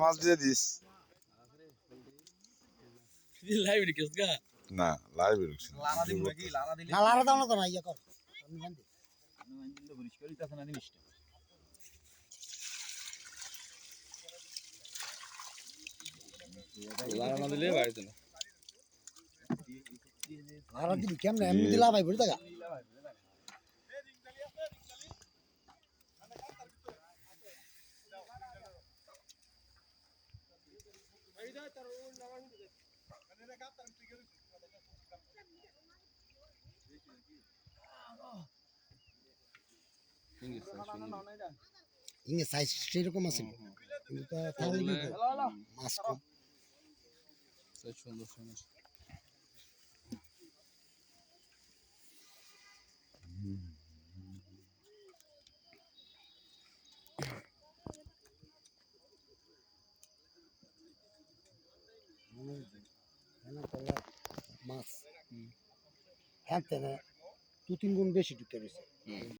মাছ দিয়ে this live request গা না লাইভ ঢুকছি লারা দিন নাকি লারা দিলে না লারা দাও না তো না ইয়া কর আমি দিলে পরিষ্কারই তাছ না জিনিসটা লারা না দিলে বাড়িতে না লারা দিবি কেমনে এমনি দিলা ভাই বলি টাকা ইংলিশ সাইজ সেরকম আছে কিন্তু তো তাহলে মাছ কম সুন্দর সুন্দর মাছ হ্যাঁ 2-3 গুণ বেশি ঢুকে রয়েছে